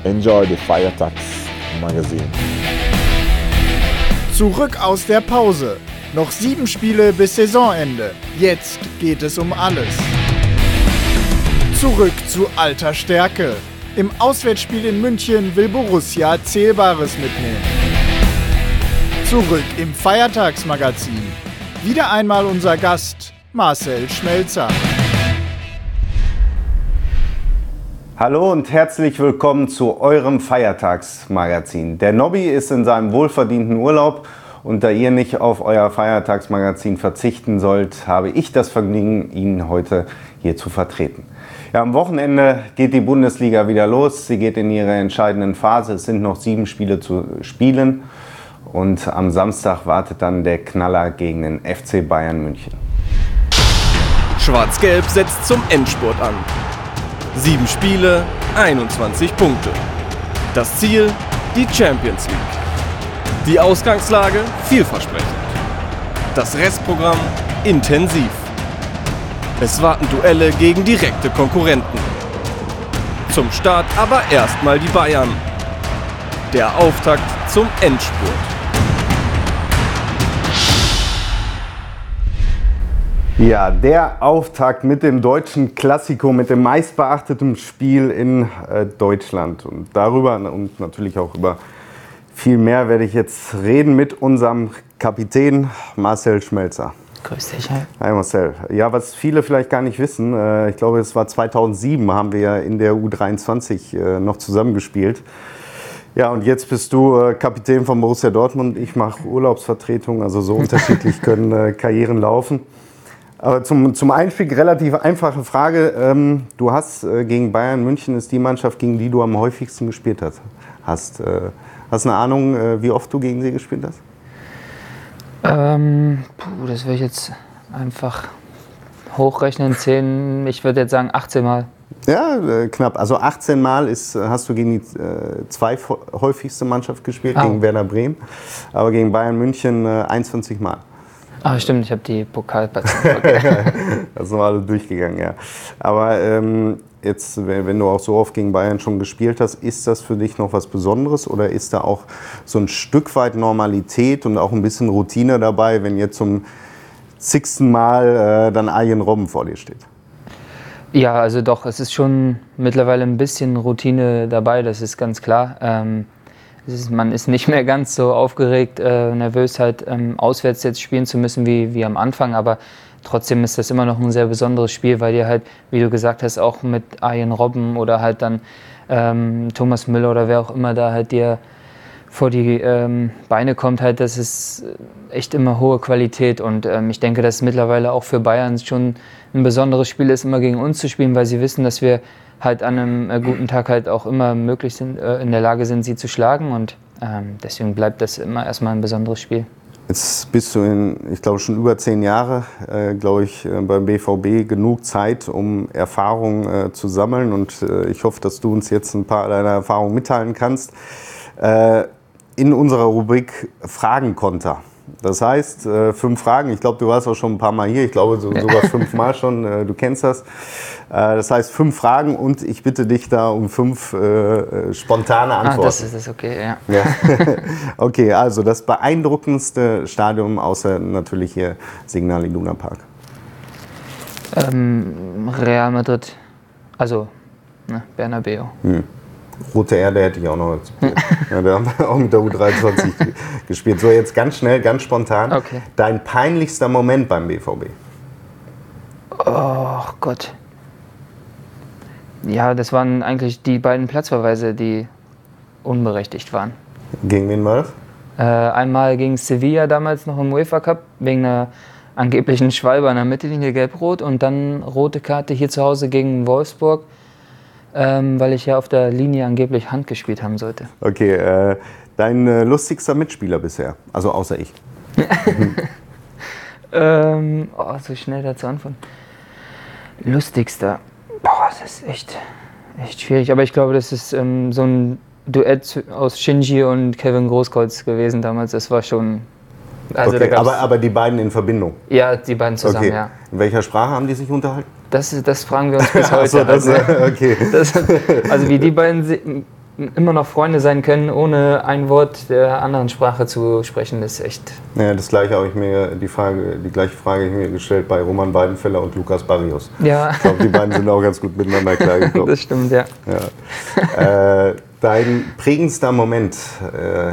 Enjoy the Feiertags Magazine. Zurück aus der Pause. Noch 7 Spiele bis Saisonende. Jetzt geht es um alles. Zurück zu alter Stärke. Im Auswärtsspiel in München will Borussia Zählbares mitnehmen. Zurück im Feiertagsmagazin. Wieder einmal unser Gast, Marcel Schmelzer. Hallo und herzlich willkommen zu eurem Feiertagsmagazin. Der Nobby ist in seinem wohlverdienten Urlaub und da ihr nicht auf euer Feiertagsmagazin verzichten sollt, habe ich das Vergnügen, ihn heute hier zu vertreten. Ja, am Wochenende geht die Bundesliga wieder los. Sie geht in ihre entscheidenden Phase. Es sind noch 7 Spiele zu spielen und am Samstag wartet dann der Knaller gegen den FC Bayern München. Schwarz-Gelb setzt zum Endspurt an. 7 Spiele, 21 Punkte. Das Ziel, die Champions League. Die Ausgangslage vielversprechend. Das Restprogramm intensiv. Es warten Duelle gegen direkte Konkurrenten. Zum Start aber erstmal die Bayern. Der Auftakt zum Endspurt. Ja, der Auftakt mit dem deutschen Klassiko, mit dem meistbeachteten Spiel in Deutschland. Und darüber und natürlich auch über viel mehr werde ich jetzt reden mit unserem Kapitän Marcel Schmelzer. Grüß dich. Hi. Hi Marcel. Ja, was viele vielleicht gar nicht wissen, ich glaube es war 2007, haben wir ja in der U23 noch zusammengespielt. Ja, und jetzt bist du Kapitän von Borussia Dortmund. Ich mache Urlaubsvertretung, also so unterschiedlich können Karrieren laufen. Aber zum Einstieg relativ einfache Frage. Du hast gegen Bayern München ist die Mannschaft, gegen die du am häufigsten gespielt hast. Hast du eine Ahnung, wie oft du gegen sie gespielt hast? Das will ich jetzt einfach hochrechnen. 10, ich würde jetzt sagen 18 Mal. Ja, knapp. Also 18 Mal hast du gegen die zweithäufigste Mannschaft gespielt, gegen Werder Bremen. Aber gegen Bayern München 21 Mal. Ah, stimmt, ich habe die Pokalpartie. Okay. Das sind wir alle durchgegangen, ja. Aber jetzt, wenn du auch so oft gegen Bayern schon gespielt hast, ist das für dich noch was Besonderes oder ist da auch so ein Stück weit Normalität und auch ein bisschen Routine dabei, wenn jetzt zum 6. Mal dann Arjen Robben vor dir steht? Ja, also doch, es ist schon mittlerweile ein bisschen Routine dabei, das ist ganz klar. Man ist nicht mehr ganz so aufgeregt, nervös halt auswärts jetzt spielen zu müssen wie am Anfang, aber trotzdem ist das immer noch ein sehr besonderes Spiel, weil dir halt, wie du gesagt hast, auch mit Arjen Robben oder halt dann Thomas Müller oder wer auch immer da halt dir vor die Beine kommt, halt, das ist echt immer hohe Qualität und ich denke, dass es mittlerweile auch für Bayern schon ein besonderes Spiel ist, immer gegen uns zu spielen, weil sie wissen, dass wir halt an einem guten Tag halt auch immer möglich sind, in der Lage sind, sie zu schlagen und deswegen bleibt das immer erstmal ein besonderes Spiel. Jetzt bist du ich glaube schon über 10 Jahre, beim BVB genug Zeit, um Erfahrungen zu sammeln und ich hoffe, dass du uns jetzt ein paar deiner Erfahrungen mitteilen kannst. In unserer Rubrik Fragenkonter. Das heißt, 5 Fragen. Ich glaube, du warst auch schon ein paar Mal hier. Ich glaube sogar 5 Mal schon. Du kennst das. Das heißt 5 Fragen und ich bitte dich da um 5 spontane Antworten. Das ist okay, ja. Ja. Okay, also das beeindruckendste Stadion außer natürlich hier Signal Iduna Park. Real Madrid. Also Bernabeu. Rote Erde hätte ich auch noch gespielt. Ja, da haben wir auch mit der U23 gespielt. So, jetzt ganz schnell, ganz spontan. Okay. Dein peinlichster Moment beim BVB? Oh Gott. Ja, das waren eigentlich die beiden Platzverweise, die unberechtigt waren. Gegen wen war das? Einmal gegen Sevilla damals noch im UEFA Cup, wegen einer angeblichen Schwalbe an der Mittellinie gelb-rot und dann rote Karte hier zu Hause gegen Wolfsburg. Weil ich ja auf der Linie angeblich Hand gespielt haben sollte. Okay, dein lustigster Mitspieler bisher, also außer ich. So schnell dazu antworten. Lustigster. Das ist echt schwierig. Aber ich glaube, das ist so ein Duett aus Shinji und Kevin Großkreuz gewesen damals. Das war schon... Also okay, aber die beiden in Verbindung? Ja, die beiden zusammen, okay. Ja. In welcher Sprache haben die sich unterhalten? Das fragen wir uns bis heute. Okay. Also wie die beiden immer noch Freunde sein können, ohne ein Wort der anderen Sprache zu sprechen, ist echt... Ja, das gleiche habe ich mir, die gleiche Frage habe ich mir gestellt bei Roman Weidenfeller und Lukas Barrios. Ja. Ich glaube, die beiden sind auch ganz gut miteinander klargekommen. Das stimmt, ja. Dein prägendster Moment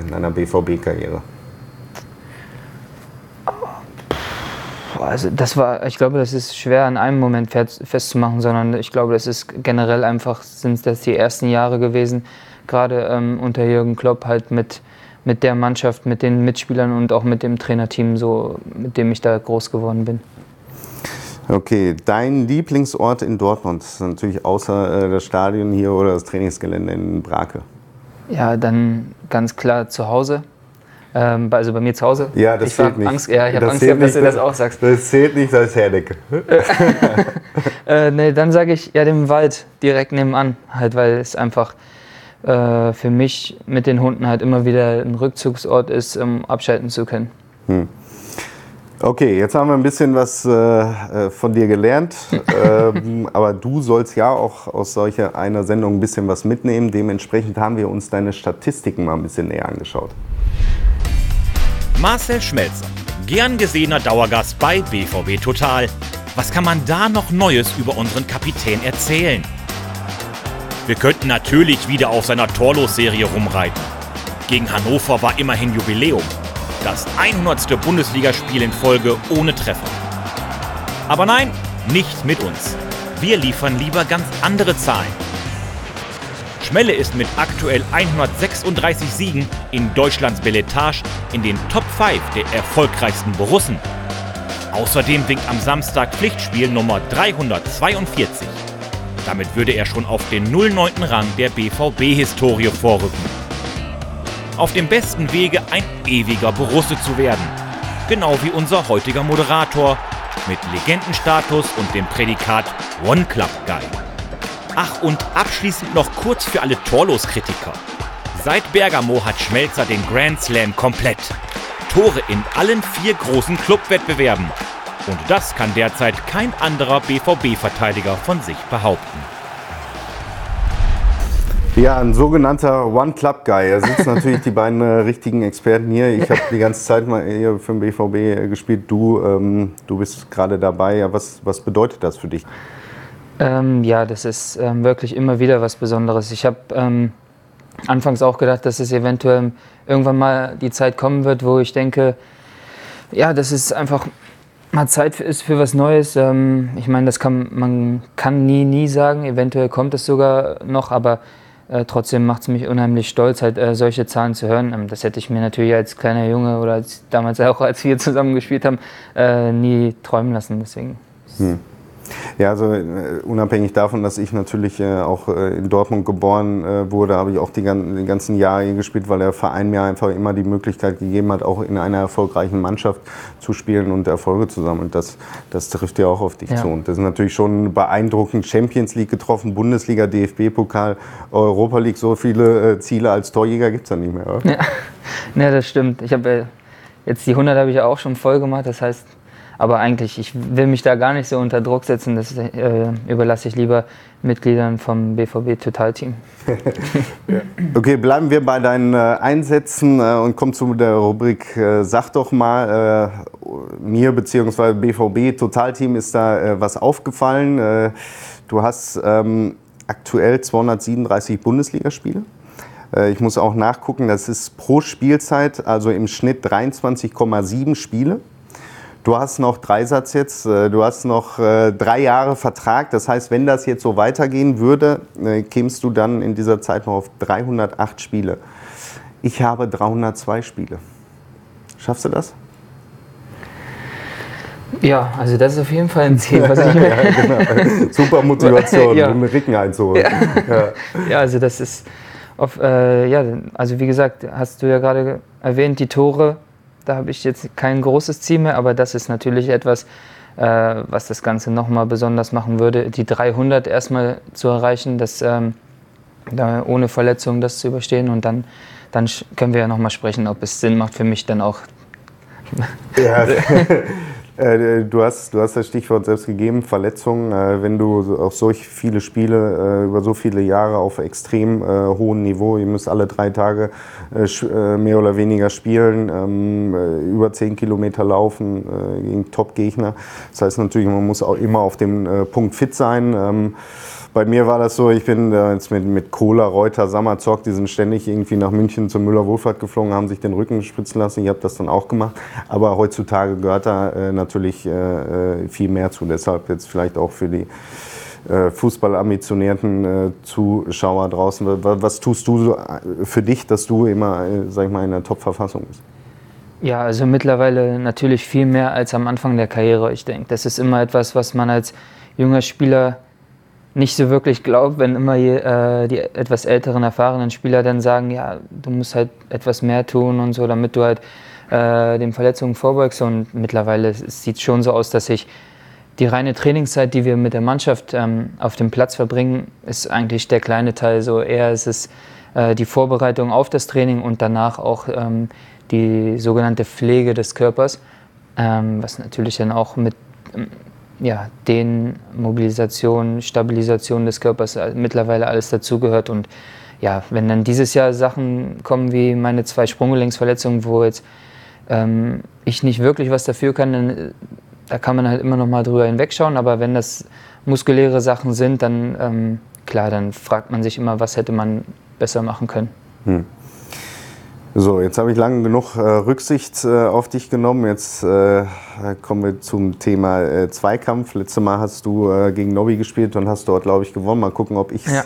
in deiner BVB-Karriere? Also ich glaube, das ist schwer an einem Moment festzumachen, sondern ich glaube, das ist generell einfach, sind das die ersten Jahre gewesen, gerade unter Jürgen Klopp halt mit der Mannschaft, mit den Mitspielern und auch mit dem Trainerteam, so, mit dem ich da groß geworden bin. Okay, dein Lieblingsort in Dortmund ist natürlich außer das Stadion hier oder das Trainingsgelände in Brake. Ja, dann ganz klar zu Hause. Also bei mir zu Hause. Ja, das zählt nicht. Ich habe Angst gehabt, dass du das auch sagst. Das zählt nicht als Herdecke. Nee, dann sage ich ja den Wald direkt nebenan, halt, weil es einfach für mich mit den Hunden halt immer wieder ein Rückzugsort ist, um abschalten zu können. Okay, jetzt haben wir ein bisschen was von dir gelernt, aber du sollst ja auch aus solcher einer Sendung ein bisschen was mitnehmen. Dementsprechend haben wir uns deine Statistiken mal ein bisschen näher angeschaut. Marcel Schmelzer, gern gesehener Dauergast bei BVB Total. Was kann man da noch Neues über unseren Kapitän erzählen? Wir könnten natürlich wieder auf seiner Torlos-Serie rumreiten. Gegen Hannover war immerhin Jubiläum. Das 100. Bundesligaspiel in Folge ohne Treffer. Aber nein, nicht mit uns. Wir liefern lieber ganz andere Zahlen. Schmelle ist mit aktuell 136 Siegen in Deutschlands Beletage in den Top 5 der erfolgreichsten Borussen. Außerdem winkt am Samstag Pflichtspiel Nummer 342. Damit würde er schon auf den 09. Rang der BVB-Historie vorrücken. Auf dem besten Wege, ein ewiger Borusse zu werden. Genau wie unser heutiger Moderator mit Legendenstatus und dem Prädikat One Club Guy. Ach, und abschließend noch kurz für alle Torlos-Kritiker. Seit Bergamo hat Schmelzer den Grand Slam komplett. Tore in allen 4 großen Clubwettbewerben. Und das kann derzeit kein anderer BVB-Verteidiger von sich behaupten. Ja, ein sogenannter One-Club-Guy. Da sitzen natürlich die beiden richtigen Experten hier. Ich habe die ganze Zeit mal hier für den BVB gespielt. Du bist gerade dabei. Ja, was bedeutet das für dich? Ja, das ist wirklich immer wieder was Besonderes. Ich habe anfangs auch gedacht, dass es eventuell irgendwann mal die Zeit kommen wird, wo ich denke, ja, dass es einfach mal Zeit ist für was Neues. Ich meine, man kann nie sagen. Eventuell kommt es sogar noch, aber trotzdem macht es mich unheimlich stolz, halt solche Zahlen zu hören. Das hätte ich mir natürlich als kleiner Junge oder damals auch, als wir zusammen gespielt haben, nie träumen lassen. Deswegen. Ja, also unabhängig davon, dass ich natürlich auch in Dortmund geboren wurde, habe ich auch die ganzen Jahre hier gespielt, weil der Verein mir einfach immer die Möglichkeit gegeben hat, auch in einer erfolgreichen Mannschaft zu spielen und Erfolge zu sammeln. Das trifft ja auch auf dich zu. Und das ist natürlich schon beeindruckend. Champions League getroffen, Bundesliga, DFB-Pokal, Europa League. So viele Ziele als Torjäger gibt es ja nicht mehr, oder? Ja, das stimmt. Ich habe jetzt die 100 habe ich ja auch schon voll gemacht. Das heißt, aber eigentlich, ich will mich da gar nicht so unter Druck setzen, das überlasse ich lieber Mitgliedern vom BVB Total-Team. Okay, bleiben wir bei deinen Einsätzen und kommen zu der Rubrik Sag doch mal, mir bzw. BVB Total-Team ist da was aufgefallen. Du hast aktuell 237 Bundesligaspiele. Ich muss auch nachgucken, das ist pro Spielzeit, also im Schnitt 23,7 Spiele. Du hast noch Dreisatz jetzt, du hast noch 3 Jahre Vertrag. Das heißt, wenn das jetzt so weitergehen würde, kämst du dann in dieser Zeit noch auf 308 Spiele. Ich habe 302 Spiele. Schaffst du das? Ja, also das ist auf jeden Fall ein Ziel, was ich mir... Ja, genau. Super Motivation, um den Ricken einzuholen. Ja, also das ist... also wie gesagt, hast du ja gerade erwähnt, die Tore... Da habe ich jetzt kein großes Ziel mehr, aber das ist natürlich etwas, was das Ganze nochmal besonders machen würde. Die 300 erstmal zu erreichen, ohne Verletzung das zu überstehen und dann können wir ja nochmal sprechen, ob es Sinn macht für mich dann auch. Ja, Du hast das Stichwort selbst gegeben, Verletzungen. Wenn du auf solch viele Spiele über so viele Jahre auf extrem hohem Niveau, ihr müsst alle 3 Tage mehr oder weniger spielen, über 10 Kilometer laufen gegen Top-Gegner. Das heißt natürlich, man muss auch immer auf dem Punkt fit sein. Bei mir war das so, ich bin jetzt mit Kohler, Reuter, Sammerzog, die sind ständig irgendwie nach München zur Müller-Wohlfahrt geflogen, haben sich den Rücken spritzen lassen. Ich habe das dann auch gemacht. Aber heutzutage gehört da natürlich viel mehr zu. Deshalb jetzt vielleicht auch für die fußballambitionierten Zuschauer draußen. Was tust du für dich, dass du immer, sag ich mal, in der Top-Verfassung bist? Ja, also mittlerweile natürlich viel mehr als am Anfang der Karriere. Ich denke, das ist immer etwas, was man als junger Spieler nicht so wirklich glaubt, wenn immer die etwas älteren, erfahrenen Spieler dann sagen, ja, du musst halt etwas mehr tun und so, damit du halt den Verletzungen vorbeugst. Und mittlerweile sieht es schon so aus, dass ich die reine Trainingszeit, die wir mit der Mannschaft auf dem Platz verbringen, ist eigentlich der kleine Teil. So eher ist es die Vorbereitung auf das Training und danach auch die sogenannte Pflege des Körpers, was natürlich dann auch mit den Mobilisation, Stabilisation des Körpers mittlerweile alles dazugehört. Und ja, wenn dann dieses Jahr Sachen kommen wie meine 2 Sprunggelenksverletzungen, wo jetzt ich nicht wirklich was dafür kann, dann da kann man halt immer noch mal drüber hinwegschauen. Aber wenn das muskuläre Sachen sind, dann klar, dann fragt man sich immer, was hätte man besser machen können. So, jetzt habe ich lange genug Rücksicht auf dich genommen. Jetzt kommen wir zum Thema Zweikampf. Letztes Mal hast du gegen Nobby gespielt und hast dort, glaube ich, gewonnen. Mal gucken, ob ich es...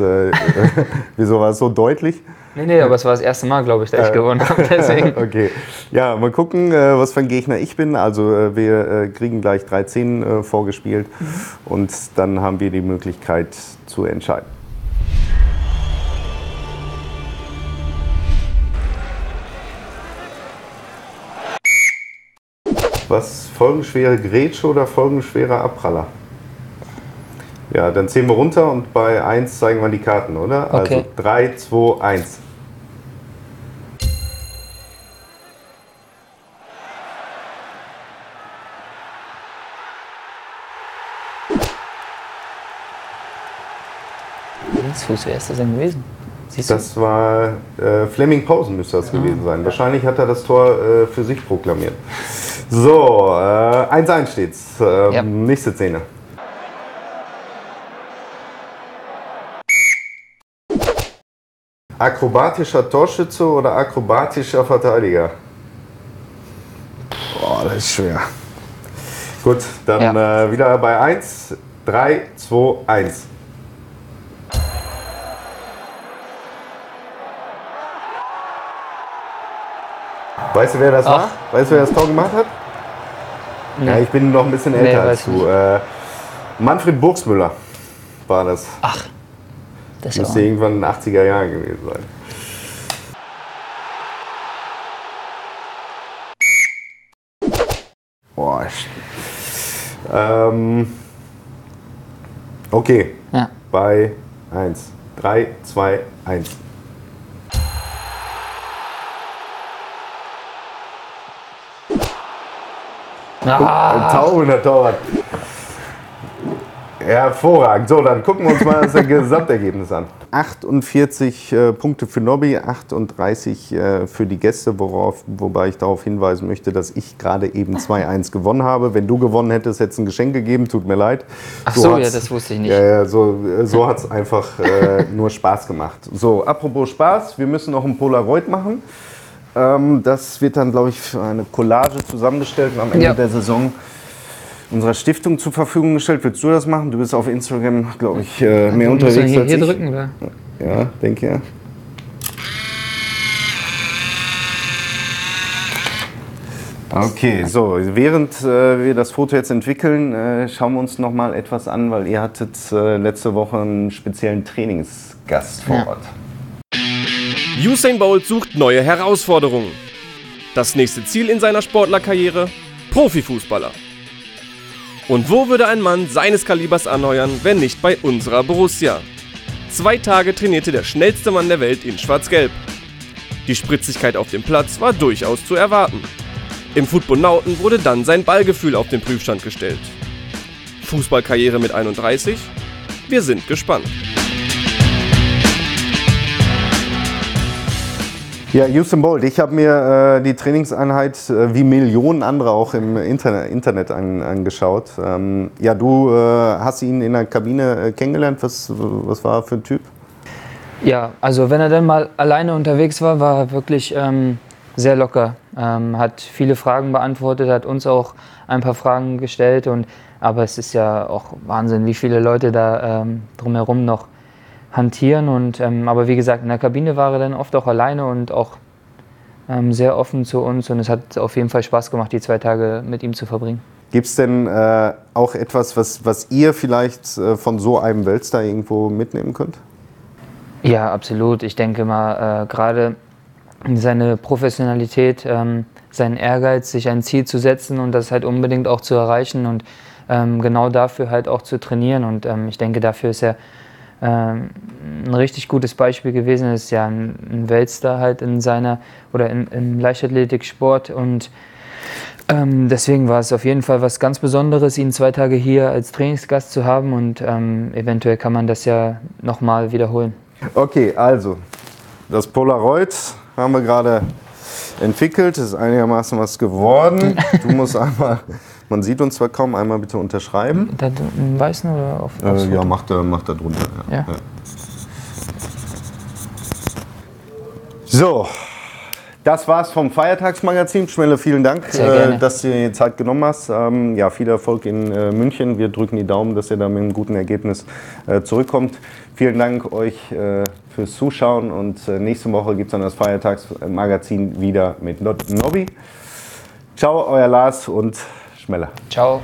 Wieso war es so deutlich? Nee, aber es war das erste Mal, glaube ich, dass ich gewonnen habe. Deswegen. Okay. Ja, mal gucken, was für ein Gegner ich bin. Also wir kriegen gleich 3-10 vorgespielt und dann haben wir die Möglichkeit zu entscheiden. Was, folgenschwere Grätsche oder folgenschwerer Abpraller? Ja, dann zählen wir runter und bei 1 zeigen wir die Karten, oder? Okay. Also 3, 2, 1. Linksfuß, wer ist das denn gewesen? Siehst du? Das war Flemming Pausen müsste das gewesen sein. Wahrscheinlich hat er das Tor für sich proklamiert. So, 1-1 steht's. Nächste Szene. Akrobatischer Torschütze oder akrobatischer Verteidiger? Boah, das ist schwer. Gut, dann wieder bei 1. 3, 2, 1. Weißt du, wer das war? Weißt du, wer das Tor gemacht hat? Nee. Ja, ich bin noch ein bisschen älter als du. Manfred Burgsmüller war das. Ach, das müsste irgendwann in den 80er Jahren gewesen sein. Boah. Okay. Ja. Bei 1. 3, 2, 1. Tausender Torwart. Hervorragend. So, dann gucken wir uns mal das Gesamtergebnis an. 48 Punkte für Nobby, 38 für die Gäste, wobei ich darauf hinweisen möchte, dass ich gerade eben 2-1 gewonnen habe. Wenn du gewonnen hättest, hätte es ein Geschenk gegeben, tut mir leid. Ach so, ja, das wusste ich nicht. So hat es einfach nur Spaß gemacht. So, apropos Spaß, wir müssen noch ein Polaroid machen. Das wird dann, glaube ich, für eine Collage zusammengestellt und am Ende der Saison unserer Stiftung zur Verfügung gestellt. Willst du das machen? Du bist auf Instagram, glaube ich, mehr unterwegs als ich. Hier drücken, oder? Ja, denke ja. Okay, so, während wir das Foto jetzt entwickeln, schauen wir uns noch mal etwas an, weil ihr hattet letzte Woche einen speziellen Trainingsgast vor Ort. Usain Bolt sucht neue Herausforderungen. Das nächste Ziel in seiner Sportlerkarriere? Profifußballer. Und wo würde ein Mann seines Kalibers anheuern, wenn nicht bei unserer Borussia? 2 Tage trainierte der schnellste Mann der Welt in Schwarz-Gelb. Die Spritzigkeit auf dem Platz war durchaus zu erwarten. Im Footbonauten wurde dann sein Ballgefühl auf den Prüfstand gestellt. Fußballkarriere mit 31? Wir sind gespannt. Ja, Usain Bolt, ich habe mir die Trainingseinheit wie Millionen andere auch im Internet angeschaut. Ja, du hast ihn in der Kabine kennengelernt. Was war er für ein Typ? Ja, also wenn er dann mal alleine unterwegs war, war er wirklich sehr locker. Hat viele Fragen beantwortet, hat uns auch ein paar Fragen gestellt. Aber es ist ja auch Wahnsinn, wie viele Leute da drumherum noch hantieren. Aber wie gesagt, in der Kabine war er dann oft auch alleine und auch sehr offen zu uns. Und es hat auf jeden Fall Spaß gemacht, die 2 Tage mit ihm zu verbringen. Gibt es denn auch etwas, was ihr vielleicht von so einem Weltstar irgendwo mitnehmen könnt? Ja, absolut. Ich denke mal, gerade seine Professionalität, seinen Ehrgeiz, sich ein Ziel zu setzen und das halt unbedingt auch zu erreichen und genau dafür halt auch zu trainieren. Und ich denke, dafür ist er ein richtig gutes Beispiel gewesen. Er ist ja ein Weltstar halt im Leichtathletiksport und deswegen war es auf jeden Fall was ganz Besonderes, ihn 2 Tage hier als Trainingsgast zu haben und eventuell kann man das ja nochmal wiederholen. Okay, also das Polaroid haben wir gerade entwickelt, ist einigermaßen was geworden. Du musst einmal, man sieht uns zwar kaum, einmal bitte unterschreiben. Im Weißen oder auf ja, mach da drunter. Ja. Ja. Ja. So, das war's vom Feiertagsmagazin. Schmelle, vielen Dank, dass du dir die Zeit genommen hast. Ja, viel Erfolg in München. Wir drücken die Daumen, dass ihr da mit einem guten Ergebnis zurückkommt. Vielen Dank euch fürs Zuschauen und nächste Woche gibt es dann das Feiertagsmagazin wieder mit Nobby. Ciao, euer Lars und Schmeller. Ciao.